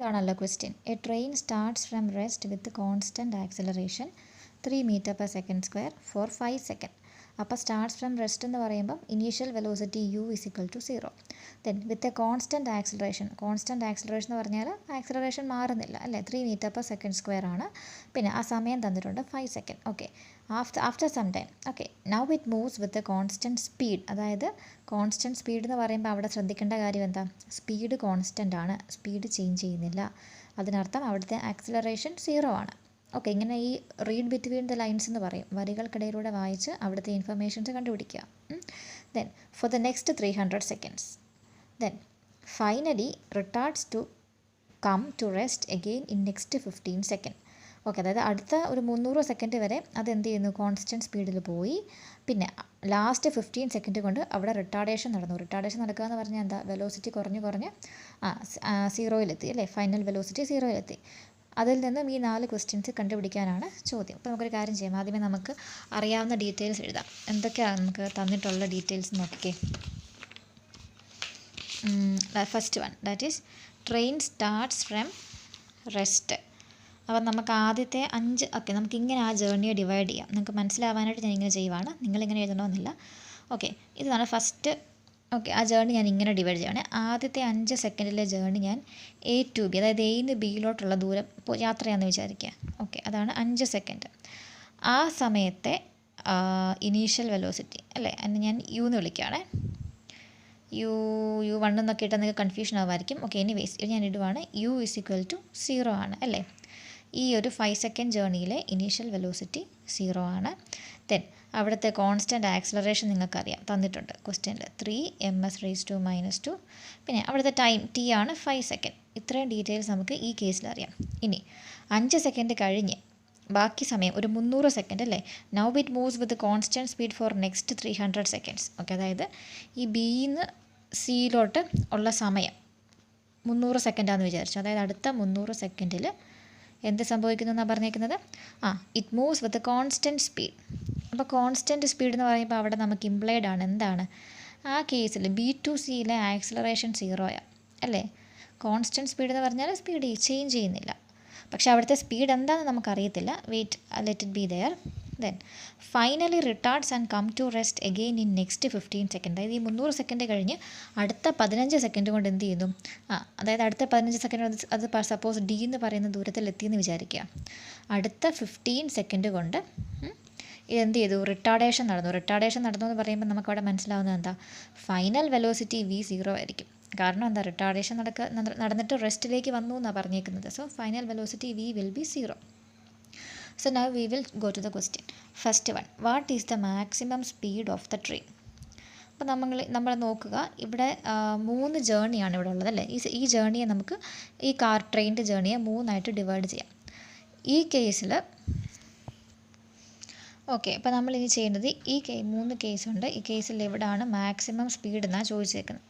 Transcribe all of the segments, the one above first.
ഇതാണല്ലോ question. A train starts from rest with constant acceleration 3 metre per second square for 5 second. അപ്പോൾ starts from rest എന്ന് പറയുമ്പം initial velocity u is equal to 0. Then with a constant acceleration എന്ന് പറഞ്ഞാൽ acceleration മാറുന്നില്ല അല്ലേ, 3 metre per second square ആണ്. പിന്നെ ആ സമയം തന്നിട്ടുണ്ട് 5 second. Okay, after some time. Okay, now it moves with a constant speed. അതായത് കോൺസ്റ്റൻറ്റ് സ്പീഡ് എന്ന് പറയുമ്പോൾ അവിടെ ശ്രദ്ധിക്കേണ്ട കാര്യം എന്താ, സ്പീഡ് കോൺസ്റ്റൻ്റ് ആണ്, സ്പീഡ് ചേഞ്ച് ചെയ്യുന്നില്ല. അതിനർത്ഥം അവിടുത്തെ ആക്സിലറേഷൻ 0 ആണ്. ഓക്കെ, ഇങ്ങനെ ഈ റീഡ് ബിറ്റ്വീൻ ദ ലൈൻസ് എന്ന് പറയും, വരികൾക്കിടയിലൂടെ വായിച്ച് അവിടുത്തെ ഇൻഫർമേഷൻസ് കണ്ടുപിടിക്കുക. Then for the next 300 seconds, then finally retards to come to rest again in next 15 second. Okay, അതായത് അടുത്ത ഒരു 300 സെക്കൻഡ് വരെ അത് എന്ത് ചെയ്യുന്നു, കോൺസ്റ്റൻറ്റ് സ്പീഡിൽ പോയി. പിന്നെ ലാസ്റ്റ് 15 സെക്കൻഡ് കൊണ്ട് അവിടെ റിട്ടാർഡേഷൻ നടന്നു. റിട്ടാർഡേഷൻ നടക്കുക എന്ന് പറഞ്ഞാൽ എന്താ, വെലോസിറ്റി കുറഞ്ഞ് 0-ലെത്തി അല്ലേ, ഫൈനൽ വെലോസിറ്റി 0-ലെത്തി. അതിൽ നിന്നും ഈ 4 ക്വസ്റ്റ്യൻസ് കണ്ടുപിടിക്കാനാണ് ചോദ്യം. അപ്പോൾ നമുക്കൊരു കാര്യം ചെയ്യാം, ആദ്യമേ നമുക്ക് അറിയാവുന്ന ഡീറ്റെയിൽസ് എഴുതാം. എന്തൊക്കെയാണ് നമുക്ക് തന്നിട്ടുള്ള ഡീറ്റെയിൽസ് നോക്കിക്കേ. First one, that is train starts from rest. അപ്പം നമുക്ക് ആദ്യത്തെ 5, ഓക്കെ, നമുക്കിങ്ങനെ ആ ജേർണിയെ ഡിവൈഡ് ചെയ്യാം. നിങ്ങൾക്ക് മനസ്സിലാവാനായിട്ട് ഞാൻ ഇങ്ങനെ ചെയ്യുവാണ്, നിങ്ങളിങ്ങനെ എഴുതണമെന്നില്ല. ഓക്കെ, ഇതാണ് ഫസ്റ്റ്. ഓക്കെ, ആ ജേർണി ഞാൻ ഇങ്ങനെ ഡിവൈഡ് ചെയ്യുകയാണ്. ആദ്യത്തെ 5 സെക്കൻഡിലെ ജേർണി ഞാൻ A to B, അതായത് എയിൽ നിന്ന് ബിയിലോട്ടുള്ള ദൂരം യാത്രയാണെന്ന് വിചാരിക്കുക. ഓക്കെ, അതാണ് 5 സെക്കൻഡ്. ആ സമയത്തെ ഇനീഷ്യൽ വെലോസിറ്റി അല്ലേ, അതിന് ഞാൻ U എന്ന് വിളിക്കുകയാണ്. U1 എന്നൊക്കെ ഇട്ടാൽ നിങ്ങൾക്ക് കൺഫ്യൂഷൻ ആവുമായിരിക്കും. ഓക്കെ, എനിവേസ് ഇത് ഞാൻ ഇടുവാണ്, U ഇസ് ഈക്വൽ ടു 0 ആണ് അല്ലേ. ഈ ഒരു 5 സെക്കൻഡ് ജേർണിയിലെ ഇനീഷ്യൽ വെലോസിറ്റി 0 ആണ്. ദെൻ അവിടുത്തെ കോൺസ്റ്റൻറ്റ് ആക്സിലറേഷൻ നിങ്ങൾക്കറിയാം, തന്നിട്ടുണ്ട് ക്വസ്റ്റ്യനിൽ 3 ms⁻²-2. പിന്നെ അവിടുത്തെ ടൈം T ആണ് 5 സെക്കൻഡ്. ഇത്രയും ഡീറ്റെയിൽസ് നമുക്ക് ഈ കേസിൽ അറിയാം. ഇനി 5 സെക്കൻഡ് കഴിഞ്ഞ് ബാക്കി സമയം ഒരു 300 സെക്കൻഡ് അല്ലേ. Now it moves with constant speed for next 300 seconds. Okay, അതായത് ഈ ബിന്ന് സിയിലോട്ട് ഉള്ള സമയം 300 സെക്കൻഡാണെന്ന് വിചാരിച്ചു. അതായത് അടുത്ത 300 സെക്കൻഡിൽ എന്ത് സംഭവിക്കുന്നു എന്നാണ് പറഞ്ഞേക്കുന്നത്, it moves with constant speed. അപ്പോൾ കോൺസ്റ്റൻറ്റ് സ്പീഡ് എന്ന് പറയുമ്പോൾ അവിടെ നമുക്ക് ഇംപ്ലൈഡ് ആണ് എന്താണ്, ആ കേസിൽ B to Cയിലെ ആക്സിലറേഷൻ 0 അല്ലേ. കോൺസ്റ്റൻറ്റ് സ്പീഡ് എന്ന് പറഞ്ഞാൽ സ്പീഡ് ചേഞ്ച് ചെയ്യുന്നില്ല, പക്ഷേ അവിടുത്തെ സ്പീഡ് എന്താണെന്ന് നമുക്കറിയത്തില്ല. Wait, let it be there. Then finally retards and come to rest again in next 15 second. അതായത് ഈ 300 സെക്കൻഡ് കഴിഞ്ഞ് അടുത്ത 15 സെക്കൻഡ് കൊണ്ട് എന്ത് ചെയ്യുന്നു, അതായത് അടുത്ത 15 സെക്കൻഡ് അത് സപ്പോസ് D എന്ന് പറയുന്ന ദൂരത്തിൽ എത്തിയെന്ന് വിചാരിക്കുക. അടുത്ത 15 സെക്കൻഡ് കൊണ്ട് ഇതെന്ത് ചെയ്തു, റിട്ടാർഡേഷൻ നടന്നു എന്ന് പറയുമ്പോൾ നമുക്കവിടെ മനസ്സിലാവുന്നത് എന്താ, ഫൈനൽ വെലോസിറ്റി V 0 ആയിരിക്കും. കാരണം എന്താ, റിട്ടാർഡേഷൻ നടന്നിട്ട് റെസ്റ്റിലേക്ക് വന്നു എന്നാണ് പറഞ്ഞേക്കുന്നത്. So final velocity V will be 0. So now we will go to the question. First one, what is the maximum speed of the train? അപ്പോൾ നമ്മൾ നോക്കുക, ഇവിടെ 3 ജേർണിയാണ് ഇവിടെ ഉള്ളത് അല്ലേ. ഈ ജേർണിയെ നമുക്ക് ഈ ട്രെയിനിൻ്റെ ജേർണിയെ 3ആയിട്ട് ഡിവൈഡ് ചെയ്യാം. ഈ കേസിൽ ഓക്കെ, അപ്പോൾ നമ്മളിനി ചെയ്യുന്നത് ഈ 3 കേസുണ്ട്. ഈ കേസിൽ എവിടെയാണ് മാക്സിമം സ്പീഡ് എന്നാണ് ചോദിച്ചേക്കുന്നത്.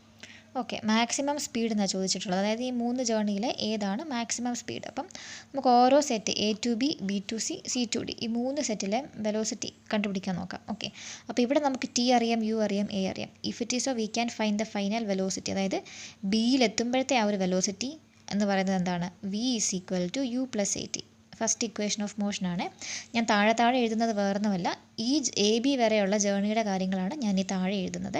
ഓക്കെ, മാക്സിമം സ്പീഡ് എന്നാണ് ചോദിച്ചിട്ടുള്ളത്. അതായത് ഈ 3 ജേർണിയിലെ ഏതാണ് മാക്സിമം സ്പീഡ്. അപ്പം നമുക്ക് ഓരോ set A to B, B to C, C to D, ഈ 3 സെറ്റിലെ വെലോസിറ്റി കണ്ടുപിടിക്കാൻ നോക്കാം. ഓക്കെ, അപ്പോൾ ഇവിടെ നമുക്ക് T അറിയാം, U അറിയാം, A അറിയാം. If it is so we can find the final velocity. അതായത് ബിയിലെത്തുമ്പോഴത്തെ ആ ഒരു വെലോസിറ്റി എന്ന് പറയുന്നത് എന്താണ്, V is equal to U plus AT. First equation of മോഷനാണ്. ഞാൻ താഴെ എഴുതുന്നത് വേറൊന്നുമല്ല, ഈ AB വരെയുള്ള ജേർണിയുടെ കാര്യങ്ങളാണ് ഞാൻ ഈ താഴെ എഴുതുന്നത്.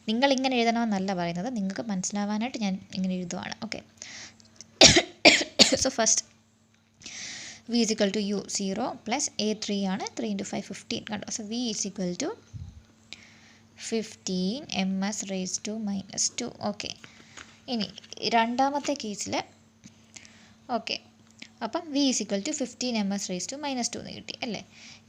നിങ്ങളിങ്ങനെ എഴുതണമെന്നല്ല പറയുന്നത്, നിങ്ങൾക്ക് മനസ്സിലാവാനായിട്ട് ഞാൻ ഇങ്ങനെ എഴുതുവാണ്. Okay, so first V is equal to U 0 plus A 3 ആണ്. 3 × 5 15 കണ്ടോ. So V is equal to 15 ms⁻². Okay, ഇനി രണ്ടാമത്തെ കേസിൽ ഓക്കെ, അപ്പം V is equal to 15 ms⁻² എന്ന് കിട്ടി അല്ലേ.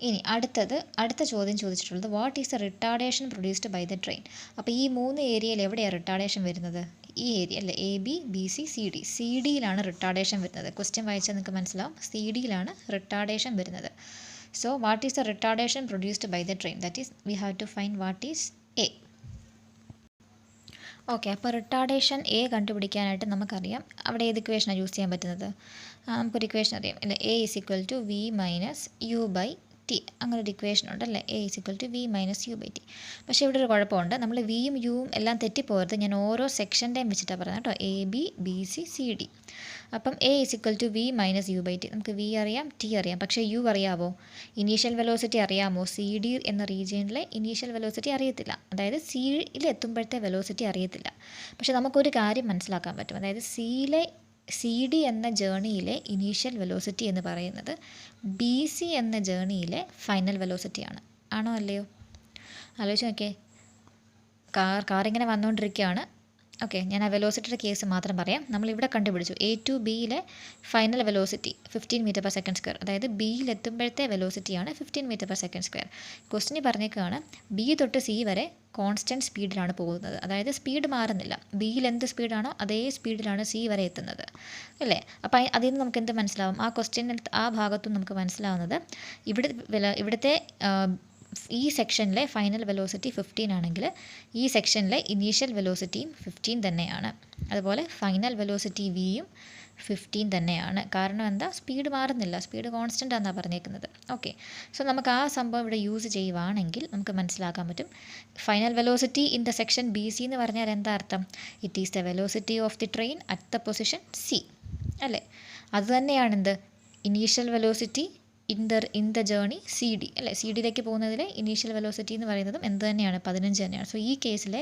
ഇനി അടുത്ത ചോദ്യം ചോദിച്ചിട്ടുള്ളത് what is the retardation produced by the train. അപ്പോൾ ഈ 3 ഏരിയയിൽ എവിടെയാണ് റിട്ടാർഡേഷൻ വരുന്നത്, ഈ ഏരിയ അല്ലേ, AB, BC, CD. CDയിലാണ് റിട്ടാർഡേഷൻ വരുന്നത്. ക്വസ്റ്റ്യൻ വായിച്ചാൽ നിങ്ങൾക്ക് മനസ്സിലാവും, CDയിലാണ് റിട്ടാർഡേഷൻ വരുന്നത്. So what is the retardation produced by the train, that is we have to find what is A. Okay, അപ്പോൾ റിട്ടാർഡേഷൻ A കണ്ടുപിടിക്കാനായിട്ട് നമുക്കറിയാം അവിടെ ഏത് ഇക്വേഷനാണ് യൂസ് ചെയ്യാൻ പറ്റുന്നത്. നമുക്കൊരു ഇക്വേഷൻ അറിയാം അല്ലേ, A is equal to V minus U by T. അങ്ങനെ ഒരു ഇക്വേഷൻ ഉണ്ട് അല്ലേ, A is equal to V minus U by T. പക്ഷേ ഇവിടെ ഒരു കുഴപ്പമുണ്ട്, നമ്മൾ Vയും Uവും എല്ലാം തെറ്റിപ്പോകരുത്. ഞാൻ ഓരോ സെക്ഷൻ്റെയും വെച്ചിട്ടാണ് പറയുന്നത് കേട്ടോ, A B B C C D. അപ്പം a is equal to v minus u by t. നമുക്ക് വി അറിയാം, ടി അറിയാം, പക്ഷേ യു അറിയാമോ? ഇനീഷ്യൽ വെലോസിറ്റി അറിയാമോ? സി ഡി എന്ന റീജിയനിലെ ഇനീഷ്യൽ വെലോസിറ്റി അറിയത്തില്ല, അതായത് സിയിൽ എത്തുമ്പോഴത്തെ വെലോസിറ്റി അറിയത്തില്ല. പക്ഷേ നമുക്കൊരു കാര്യം മനസ്സിലാക്കാൻ പറ്റും, അതായത് സി ഡി എന്ന ജേണിയിലെ ഇനീഷ്യൽ വെലോസിറ്റി എന്ന് പറയുന്നത് ബി സി എന്ന ജേണിയിലെ ഫൈനൽ വെലോസിറ്റിയാണ്. ആണോ അല്ലയോ? ആലോചിച്ച് നോക്കിയേ. കാറിങ്ങനെ വന്നുകൊണ്ടിരിക്കുകയാണ്. ഓക്കെ, ഞാൻ ആ വെലോസിറ്റിയുടെ കേസ് മാത്രം പറയാം. നമ്മളിവിടെ കണ്ടുപിടിച്ചു എ ടു ബിയിലെ final velocity 15 metre per second square, അതായത് ബിയിലെത്തുമ്പോഴത്തെ വെലോസിറ്റിയാണ് 15 മീറ്റർ പെർ സെക്കൻഡ് സ്ക്വയർ. ക്വസ്റ്റിന് പറഞ്ഞേക്കാണ് ബി തൊട്ട് സി വരെ കോൺസ്റ്റൻറ്റ് സ്പീഡിലാണ് പോകുന്നത്, അതായത് സ്പീഡ് മാറുന്നില്ല. ബിയിൽ എന്ത് സ്പീഡാണോ അതേ സ്പീഡിലാണ് സി വരെ എത്തുന്നത്, അല്ലേ? അപ്പോൾ അതിൽ നിന്ന് നമുക്ക് എന്ത് മനസ്സിലാവും? ആ ക്വസ്റ്റ്യനിൽ ആ ഭാഗത്തും നമുക്ക് മനസ്സിലാവുന്നത് ഇവിടുത്തെ ഈ സെക്ഷനിലെ ഫൈനൽ വെലോസിറ്റി 15 ആണെങ്കിൽ ഈ സെക്ഷനിലെ ഇനീഷ്യൽ വെലോസിറ്റിയും 15 തന്നെയാണ്. അതുപോലെ ഫൈനൽ വെലോസിറ്റി വിയും 15 തന്നെയാണ്. കാരണം എന്താ? സ്പീഡ് മാറുന്നില്ല, സ്പീഡ് കോൺസ്റ്റൻ്റ് ആണെന്നാണ് പറഞ്ഞേക്കുന്നത്. ഓക്കെ, സോ നമുക്ക് ആ സംഭവം ഇവിടെ യൂസ് ചെയ്യുവാണെങ്കിൽ നമുക്ക് മനസ്സിലാക്കാൻ പറ്റും. Final velocity in the section B C എന്ന് പറഞ്ഞാൽ എന്താ അർത്ഥം? It is the velocity of the train at the position C, അല്ലേ? അത് തന്നെയാണ് എന്ത്? Initial velocity in the journey C D, അല്ലേ? സി ഡിയിലേക്ക് പോകുന്നതിലെ ഇനീഷ്യൽ വെലോസിറ്റി എന്ന് പറയുന്നതും എന്ത് തന്നെയാണ്? 15 തന്നെയാണ്. സോ ഈ കേസിലെ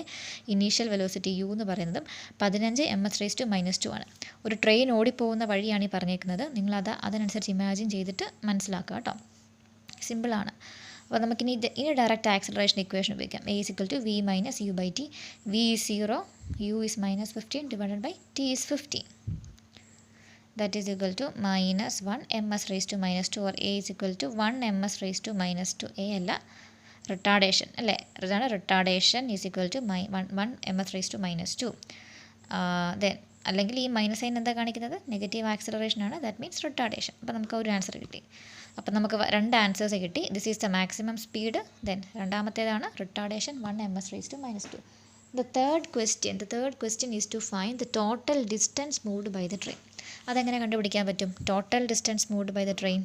ഇനീഷ്യൽ വെലോസിറ്റി യു എന്ന് പറയുന്നതും 15 ms⁻²⁻2 ആണ്. ഒരു ട്രെയിൻ ഓടിപ്പോകുന്ന വഴിയാണ് ഈ പറഞ്ഞേക്കുന്നത്. നിങ്ങളത് അതനുസരിച്ച് ഇമാജിൻ ചെയ്തിട്ട് മനസ്സിലാക്കുക കേട്ടോ. സിമ്പിളാണ്. അപ്പോൾ നമുക്കിനി ഇനി ഡയറക്റ്റ് ആക്സിലറേഷൻ ഇക്വേഷൻ ഉപയോഗിക്കാം. A is equal to v minus u by t. V is 0, u is -15 divided by t is 15. That is equal to -1 ms⁻², or a is equal to 1 ms⁻². a അല്ല, retardation, അല്ലേ? അതാണ് retardation is equal to 1 ms⁻². Then അല്ലെങ്കിൽ ഈ minus sign എന്താ കാണിക്കുന്നത്? Negative acceleration ആണ്. That means retardation. അപ്പോൾ നമുക്ക് ഒരു ആൻസർ കിട്ടി. അപ്പോൾ നമുക്ക് രണ്ട് ആൻസേഴ്സ് കിട്ടി. This is the maximum speed, then രണ്ടാമത്തേതാണ് retardation 1 ms⁻². The third question is to find the total distance moved by the train. അതെങ്ങനെ കണ്ടുപിടിക്കാൻ പറ്റും? Total distance moved by the train.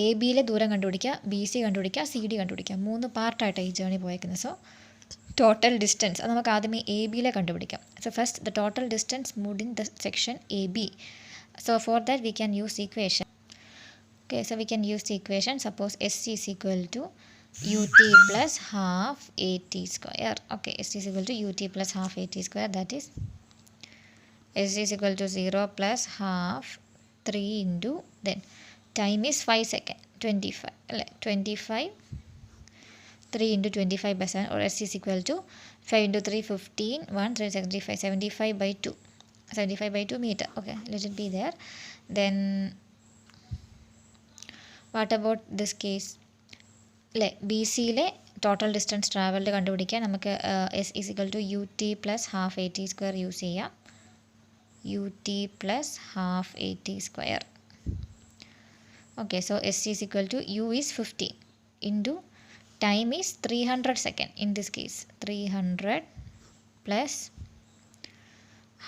A ബിയിലെ ദൂരം കണ്ടുപിടിക്കുക, ബി സി കണ്ടുപിടിക്കുക, C D കണ്ടുപിടിക്കുക. 3 പാർട്ടായിട്ടാണ് ഈ ജേണി പോയേക്കുന്നത്. സോ ടോട്ടൽ ഡിസ്റ്റൻസ് അത് നമുക്ക് ആദ്യമേ എ ബിയിലെ കണ്ടുപിടിക്കാം. So first the total distance moved in the section A B. So for that we can use equation. Okay, so we can use the equation. Suppose S is equal to ut plus half at square. Okay, s is equal to ut plus half at square. That is s is equal to 0 plus half 3 into, then time is 5 seconds, 25, 25, 3 into 25 by 7, or s is equal to 5 into 3 15, 1 3 75, 75 by 2, 75 by 2 meter. Okay, let it be there. Then what about this case? അല്ലേ, B സിയിലെ total distance travelled കണ്ടുപിടിക്കാൻ നമുക്ക് S is equal to U T plus half A T square use ചെയ്യാം. U T plus half A T square. Okay, so S is equal to U is 15 into time is 300 second. In this case 300 plus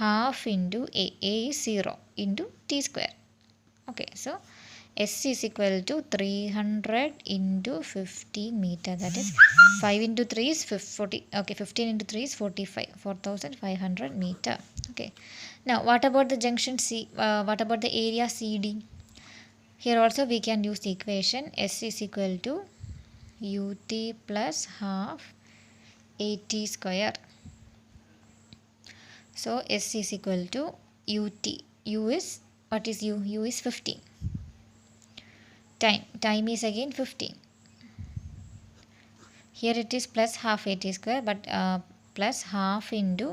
half into A is 0 into T square. Okay, so S is equal to 300 into 15 meter. That is 5 into 3 is 40. Okay, 15 into 3 is 45. 4,500 meter. Okay. Now, what about the junction C? What about the area CD? Here also we can use the equation. S is equal to ut plus half at square. So S is equal to ut. U is, what is U? U is 15. Time is again 15. Here it is plus half at square, but plus half into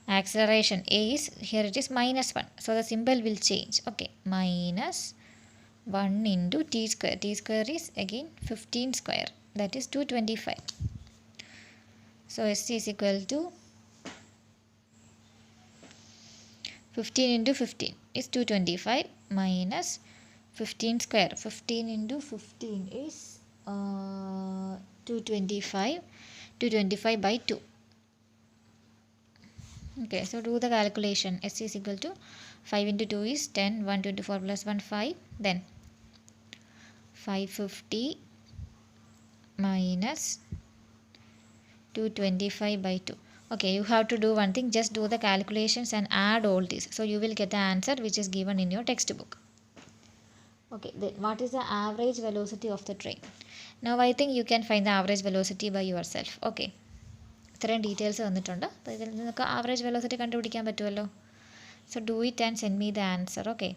acceleration a is, here it is -1. So the symbol will change. Okay, -1 into t square. T square is again 15 square. That is 225. So S is equal to 15 into 15 is 225 minus 15 square. 15 into 15 is 225. 225 by 2. Okay, so do the calculation. S is equal to 5 into 2 is 10. 124 plus 1 5. Then 550 minus 225 by 2. Okay, you have to do one thing, just do the calculations and add all these. So you will get the answer which is given in your textbook. Okay, then what is the average velocity of the train? Now I think you can find the average velocity by yourself. Okay, ഇത്രയും details തന്നിട്ടുണ്ട്. അപ്പോൾ ഇതിൽ നിന്നൊക്കെ average velocity കണ്ടുപിടിക്കാൻ പറ്റുമല്ലോ. So do it and send me the answer. Okay.